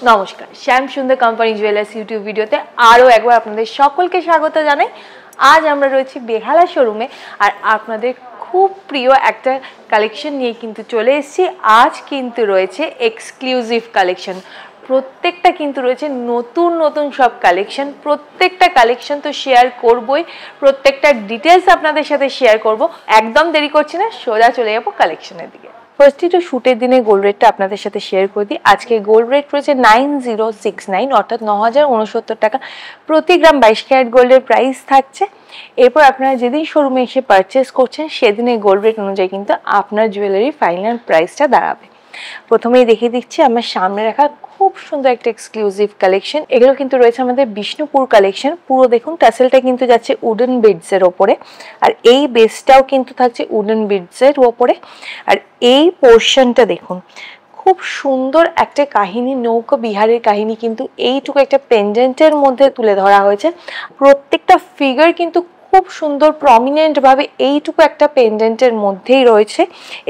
নমস্কার, শ্যাম সুন্দর company jewellers YouTube ভিডিওতে আরও একবার আপনাদের সকলকে স্বাগত জানাই। আজ আমরা রয়েছি বেহালা শোরুমে আর আপনাদের খুব প্রিয় একটা কালেকশন নিয়ে কিন্তু চলে এসেছি। আজ কিন্তু রয়েছে এক্সক্লুসিভ কালেকশন, প্রত্যেকটা কিন্তু রয়েছে নতুন নতুন সব কালেকশন। প্রত্যেকটা কালেকশন তো শেয়ার করবই, প্রত্যেকটা ডিটেলস আপনাদের সাথে শেয়ার করব। একদম দেরি করছি না, সোজা চলে যাবো কালেকশনের দিকে। ফার্স্টলি তো শুটের দিনে গোল্ড রেটটা আপনাদের সাথে শেয়ার করে দিই। আজকে গোল্ড রেট রয়েছে 9069 অর্থাৎ 9069 টাকা প্রতি গ্রাম 22 ক্যারেট গোল্ডের প্রাইস থাকছে। এরপর আপনারা যেদিন শোরুমে এসে পারচেস করছেন সেদিনে গোল্ড রেট অনুযায়ী কিন্তু আপনার জুয়েলারি ফাইনাল প্রাইসটা দাঁড়াবে। প্রথমেই দেখিয়ে দিচ্ছি আমার সামনে রাখা খুব সুন্দর একটা এক্সক্লুসিভ কালেকশন। এগুলো কিন্তু রয়েছে আমাদের বিষ্ণুপুর কালেকশন। পুরো দেখুন টাসেলটা কিন্তু যাচ্ছে উডেন বিডসের ওপরে, আর এই বেসটাও কিন্তু থাকছে উডেন বিডসের ওপরে। আর এই পোর্শনটা দেখুন, খুব সুন্দর একটা কাহিনী, নৌকা বিহারের কাহিনী কিন্তু এইটুকু একটা পেন্ডেন্টের মধ্যে তুলে ধরা হয়েছে। প্রত্যেকটা ফিগার কিন্তু খুব সুন্দর প্রমিনেন্ট ভাবে এইটুকু একটা পেন্ডেন্টের মধ্যেই রয়েছে।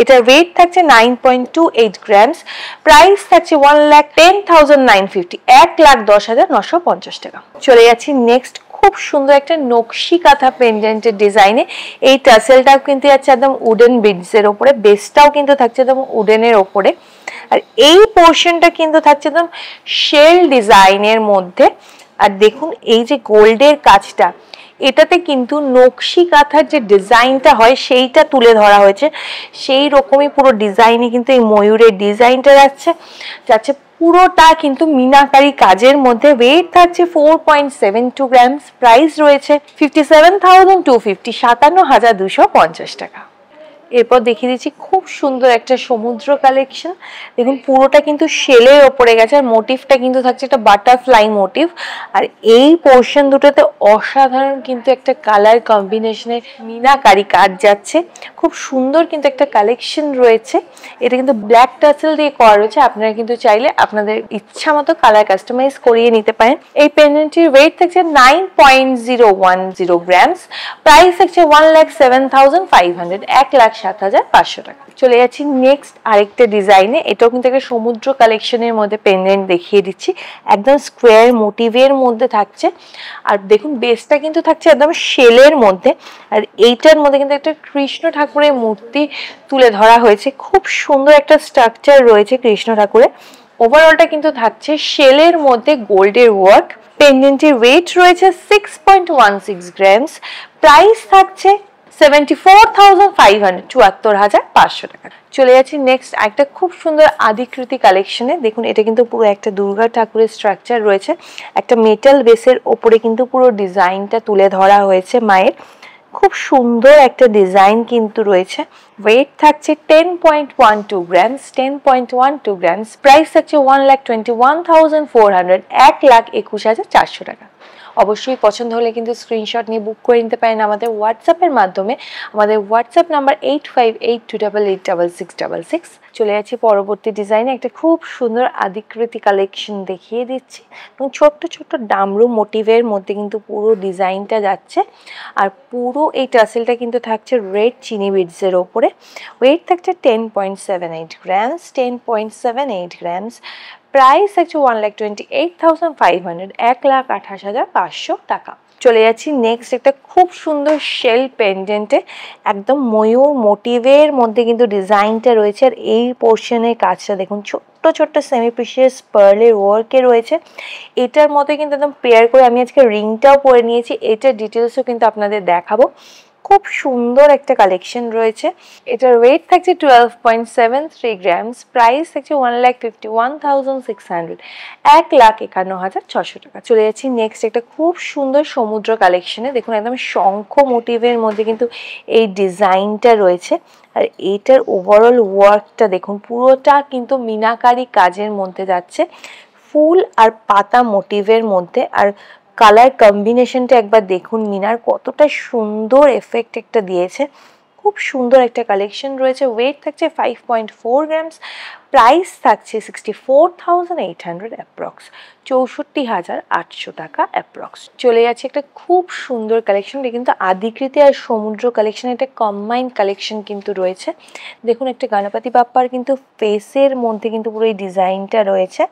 এটা ওয়েট থাকছে 9.28 গ্রামস, প্রাইস থাকছে 1,10,950, 1,10,950 টাকা। চলে যাচ্ছি নেক্সট খুব সুন্দর একটা নকশি কাঁথা পেন্ডেন্টের ডিজাইনে। এই টাসেলটাও কিন্তু যাচ্ছে একদম উডেন বিডসের ওপরে, বেসটাও কিন্তু থাকছে একদম উডেনের ওপরে। আর এই পোর্শনটা কিন্তু থাকছে একদম শেল ডিজাইনের মধ্যে। আর দেখুন এই যে গোল্ডের কাজটা, এটাতে কিন্তু নকশি কাঁথার যে ডিজাইনটা হয় সেইটা তুলে ধরা হয়েছে। সেই রকমই পুরো ডিজাইনে কিন্তু এই ময়ূরের ডিজাইনটা যাচ্ছে পুরোটা কিন্তু মিনাকারি কাজের মধ্যে। ওয়েট থাকছে 4.72 গ্রামস, প্রাইস রয়েছে 57,250, 57,250 টাকা। এরপর দেখিয়ে দিচ্ছি খুব সুন্দর একটা সমুদ্র কালেকশন। দেখুন পুরোটা কিন্তু শেলের ওপরে গেছে, আর মোটিভটা কিন্তু থাকছে একটা বাটারফ্লাই মোটিভ। আর এই পোর্শন দুটোতে অসাধারণ কিন্তু একটা কালার কম্বিনেশনের মিনাকারি কাজ যাচ্ছে। খুব সুন্দর কিন্তু একটা কালেকশন রয়েছে। এটা কিন্তু ব্ল্যাক টাসেল দিয়ে করা রয়েছে। আপনারা কিন্তু চাইলে আপনাদের ইচ্ছা মতো কালার কাস্টমাইজ করিয়ে নিতে পারেন। এই পেন্ডেন্টটির ওয়েট থাকছে 9.010 গ্রামস, প্রাইস থাকছে 1,07,500, 1,07,500 টাকা। চলে যাচ্ছি নেক্সট আরেকটা ডিজাইনে। এটাও কিন্তু একটা সমুদ্র কালেকশনের মধ্যে পেন্ডেন্ট দেখিয়ে দিচ্ছি। একদম স্কোয়ার মোটিভের মধ্যে থাকছে। আর দেখুন বেসটা কিন্তু থাকছে একদম শেলের মধ্যে। আর এইটার মধ্যে কিন্তু একটা কৃষ্ণ ঠাকুরের মূর্তি তুলে ধরা হয়েছে। খুব সুন্দর একটা স্ট্রাকচার রয়েছে কৃষ্ণ ঠাকুরের। ওভারঅলটা কিন্তু থাকছে শেলের মধ্যে গোল্ডের ওয়ার্ক। পেন্ডেন্টের ওয়েট রয়েছে 6.16 গ্রামস, প্রাইস থাকছে 74,500, 74,500 টাকা। চলে যাচ্ছি নেক্সট একটা খুব সুন্দর আদিকৃতি কালেকশনে। দেখুন এটা কিন্তু পুরো একটা দুর্গা ঠাকুরের স্ট্রাকচার রয়েছে। একটা মেটাল বেসের ওপরে কিন্তু পুরো ডিজাইনটা তুলে ধরা হয়েছে মায়ের। খুব সুন্দর একটা ডিজাইন কিন্তু রয়েছে। ওয়েট থাকছে 10.12 গ্রামস, 10.12 গ্রামস, প্রাইস থাকছে 1,21,400, 1,21,400 টাকা। অবশ্যই পছন্দ হলে কিন্তু স্ক্রিনশট নিয়ে বুক করে নিতে পারেন আমাদের হোয়াটসঅ্যাপের মাধ্যমে। আমাদের হোয়াটসঅ্যাপ নাম্বার 8582886666। চলে যাচ্ছি পরবর্তী ডিজাইনে। একটা খুব সুন্দর আদিকৃতি কালেকশন দেখিয়ে দিচ্ছি এবং ছোট্ট ছোট্ট ডামরু মোটিভের মধ্যে কিন্তু পুরো ডিজাইনটা যাচ্ছে। আর পুরো এই টাসেলটা কিন্তু থাকছে রেড চিনি বিডসের ওপরে। ওয়েট থাকছে 10.78 গ্রামস, 10.78 গ্রামস, প্রাইস হচ্ছে 1,28,500, 1,28,500 টাকা। চলে যাচ্ছি নেক্সট একটা খুব সুন্দর শেল পেন্ডেন্টে। একদম ময়ূর মোটিভের মধ্যে কিন্তু ডিজাইনটা রয়েছে। আর এই পোর্শনের কাজটা দেখুন ছোট্ট ছোট্ট সেমি প্রিশিয়াস পার্লের ওয়ার্কে রয়েছে। এটার মধ্যে কিন্তু একদম পেয়ার করে আমি আজকে রিংটাও পরে নিয়েছি। এটার ডিটেলসও কিন্তু আপনাদের দেখাবো। খুব সুন্দর একটা কালেকশন রয়েছে। এটার ওয়েট থাকছে 12.73 গ্রামস, প্রাইস থাকছে 1,51,600, 1,51,600 টাকা। চলে যাচ্ছি নেক্সট একটা খুব সুন্দর সমুদ্র কালেকশনে। দেখুন একদম শঙ্খ মোটিভের মধ্যে কিন্তু এই ডিজাইনটা রয়েছে। আর এইটার ওভারঅল ওয়ার্কটা দেখুন পুরোটা কিন্তু মিনাকারি কাজের মধ্যে যাচ্ছে, ফুল আর পাতা মোটিভের মধ্যে। আর কালার কম্বিনেশনটা একবার দেখুন, মিনার কতটা সুন্দর এফেক্ট একটা দিয়েছে। খুব সুন্দর একটা কালেকশন রয়েছে। ওয়েট থাকছে 5.4 গ্রামস, প্রাইস থাকছে 64,800 অ্যাপ্রক্স, 64,800 টাকা অ্যাপ্রক্স। চলে যাচ্ছে একটা খুব সুন্দর কালেকশন। এটা কিন্তু আদিকৃতি আর সমুদ্র কালেকশন, একটা কম্বাইন্ড কালেকশন কিন্তু রয়েছে। দেখুন একটা গণপতি বাপ্পার কিন্তু ফেসের মধ্যে কিন্তু পুরো এই ডিজাইনটা রয়েছে।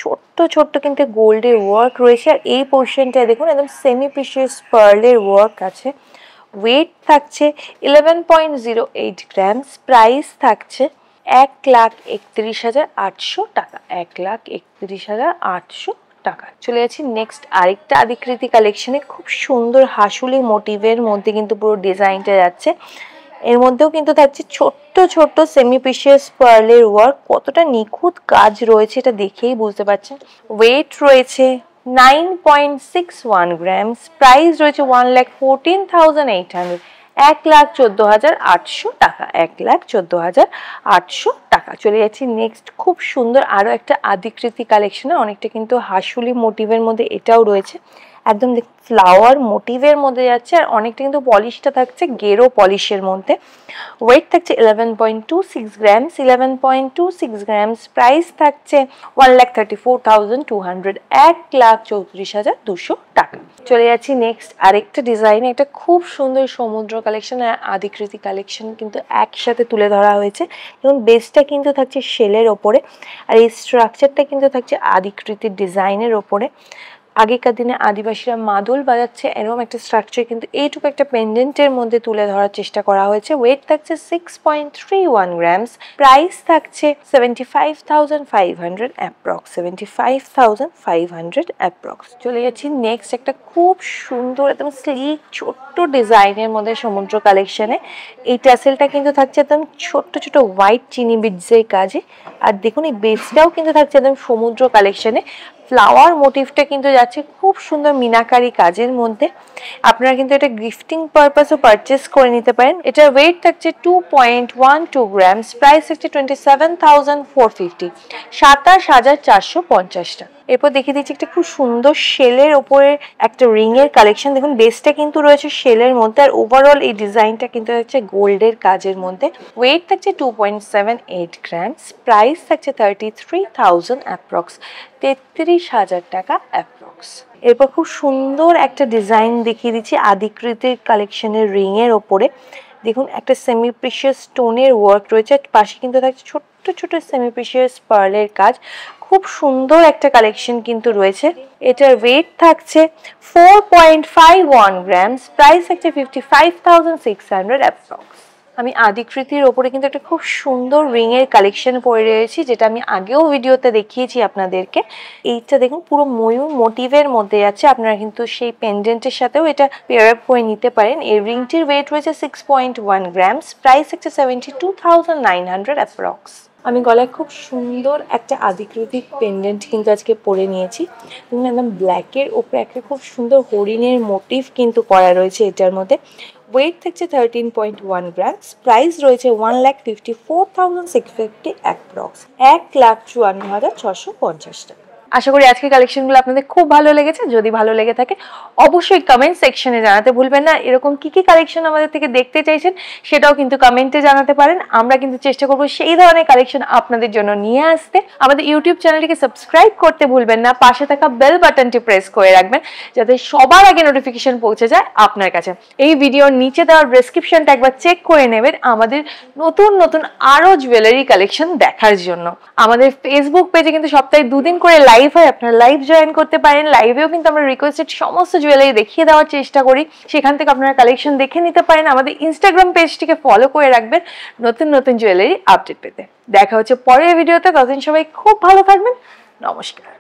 ছোট্ট ছোট্ট কিন্তু গোল্ডের ওয়ার্ক রয়েছে। আর এই পোর্শনটায় দেখুন একদম সেমি প্রিশিয়াস পার্লের ওয়ার্ক আছে। ওয়েট থাকছে 11.08 গ্রামস। প্রাইস থাকছে 1,31,800 টাকা। 1,31,800 টাকা। চলে যাচ্ছি নেক্সট আরেকটা আদিকৃতি কালেকশনে। খুব সুন্দর হাসুলি মোটিভের মধ্যে কিন্তু পুরো ডিজাইনটা যাচ্ছে। এর মধ্যেও কিন্তু থাকছে ছোট্ট ছোট্ট সেমি প্রিশিয়াস পার্লের ওয়ার্ক। কতটা নিখুঁত কাজ রয়েছে এটা দেখেই বুঝতে পারছেন। ওয়েট রয়েছে 9.61 গ্রামস। প্রাইস রয়েছে 1,14,800। 1,14,800 টাকা। 1,14,800 টাকা। চলে যাচ্ছি নেক্সট খুব সুন্দর আরো একটা আদিকৃতি কালেকশনে। অনেকটা কিন্তু হাসুলি মোটিভের মধ্যে এটাও রয়েছে। একদম ফ্লাওয়ার মোটিভের মধ্যে যাচ্ছে। আর অনেকটা কিন্তু পলিশটা থাকছে গেরো পলিশের মধ্যে। ওয়েট থাকছে 11.26 গ্রামস। 11.26 গ্রামস। প্রাইস থাকছে 1,34,200। 1,34,200 টাকা। চলে যাচ্ছি নেক্সট আরেকটা ডিজাইনে। এটা খুব সুন্দর সমুদ্র কালেকশন আর আদিকৃতি কালেকশন কিন্তু একসাথে তুলে ধরা হয়েছে। এবং বেসটা কিন্তু থাকছে শেলের ওপরে, আর এই স্ট্রাকচারটা কিন্তু থাকছে আদিকৃতির ডিজাইনের ওপরে। আগেকার দিনে আদিবাসীরা মাদল বাজাচ্ছে এরকম একটা স্ট্রাকচার কিন্তু এইটুকু একটা পেন্ডেন্টের মধ্যে তুলে ধরার চেষ্টা করা হয়েছে। ওয়েট থাকছে 6.31 গ্রামস। প্রাইস থাকছে 75,500 অ্যাপ্রক্স। 75,500 অ্যাপ্রক্স। চলে যাচ্ছি নেক্সট একটা খুব সুন্দর একদম স্লিক ছোট্ট ডিজাইনের মধ্যে সমুদ্র কালেকশনে। এই ট্যাসেলটা কিন্তু থাকছে একদম ছোট্ট ছোট হোয়াইট চিনি বিডসের কাজে। আর দেখুন এই বেসটাও কিন্তু থাকছে একদম সমুদ্র কালেকশনে। ফ্লাওয়ার মোটিভটা কিন্তু যাচ্ছে খুব সুন্দর মিনাকারি কাজের মধ্যে। আপনারা কিন্তু এটা গিফটিং পারপাসও পারচেস করে নিতে পারেন। এটার ওয়েট থাকছে 2.12 গ্রামস। প্রাইস থাকছে 27,450। 27,450 টাকা। এরপর দেখিয়ে দিচ্ছি একটা খুব সুন্দর শেলের ওপরে একটা রিং এর কালেকশন। দেখুন বেসটা কিন্তু রয়েছে শেলের মধ্যে, আর ওভারঅল এই ডিজাইনটা কিন্তু হচ্ছে গোল্ডের কাজের মধ্যে। ওয়েট থাকছে 2.78 গ্রামস। প্রাইস থাকছে 33,000 অ্যাপ্রক্স। 33,000 টাকা অ্যাপ্রক্স। এরপর খুব সুন্দর একটা ডিজাইন দেখিয়ে দিচ্ছি আদিকৃতির কালেকশনের রিং এর ওপরে। দেখুন একটা সেমি প্রিশিয়াস স্টোনের ওয়ার্ক রয়েছে, পাশে কিন্তু থাকছে ছোট্ট ছোট সেমি প্রিশিয়াস পার্লের কাজ। খুব সুন্দর একটা কালেকশন কিন্তু রয়েছে। এটার ওয়েট থাকছে 4.51 গ্রামস। প্রাইস থাকছে 55,600 অ্যাপ্রক্স। আমি আদিকৃতির ওপরে কিন্তু একটা খুব সুন্দর রিং এর কালেকশন পরে রয়েছি, যেটা আমি আগেও ভিডিওতে দেখিয়েছি আপনাদেরকে। এইটা দেখুন পুরো ময়ূর মোটিভের মধ্যে আছে। আপনারা কিন্তু সেই পেন্ডেন্টের সাথেও এটা পেয়ার আপ করে নিতে পারেন। এই রিংটির ওয়েট রয়েছে 6.1 গ্রামস। প্রাইস হচ্ছে 72,900 অ্যাপ্রক্স। আমি গলায় খুব সুন্দর একটা আদিকৃতিক পেন্ডেন্ট কিন্তু আজকে পরে নিয়েছি। একদম ব্ল্যাকের ওপরে একটা খুব সুন্দর হরিণের মোটিভ কিন্তু করা রয়েছে এটার মধ্যে। ওয়েট থাকছে 13.1 গ্রামস। প্রাইস রয়েছে 1,54,650 অ্যাপ্রক্স। 1,54,650 টাকা। আশা করি আজকের কালেকশনগুলো আপনাদের খুব ভালো লেগেছে। যদি ভালো লেগে থাকে অবশ্যই কমেন্ট সেকশনে জানাতে ভুলবেন না। এরকম কি কি কালেকশন আমাদের থেকে দেখতে চাইছেন সেটাও কিন্তু কমেন্টে জানাতে পারেন। আমরা কিন্তু চেষ্টা করব সেই ধরনের কালেকশন আপনাদের জন্য নিয়ে আসতে। আমাদের ইউটিউব চ্যানেলটিকে সাবস্ক্রাইব করতে ভুলবেন না। পাশে থাকা বেল বাটনটি প্রেস করে রাখবেন যাতে সবার আগে নোটিফিকেশন পৌঁছে যায় আপনার কাছে। এই ভিডিওর নিচে দেওয়া ডেসক্রিপশনটা একবার চেক করে নেবেন আমাদের নতুন নতুন আরো জুয়েলারি কালেকশন দেখার জন্য। আমাদের ফেসবুক পেজে কিন্তু সপ্তাহে 2 দিন করে লাইভ হয়, আপনারা লাইভ জয়েন করতে পারেন। লাইভেও কিন্তু আমরা রিকোয়েস্টেড সমস্ত জুয়েলারি দেখিয়ে দেওয়ার চেষ্টা করি, সেখান থেকে আপনারা কালেকশন দেখে নিতে পারেন। আমাদের ইনস্টাগ্রাম পেজটিকে ফলো করে রাখবেন নতুন নতুন জুয়েলারি আপডেট পেতে। দেখা হচ্ছে পরের ভিডিওতে। ততদিন সবাই খুব ভালো থাকবেন। নমস্কার।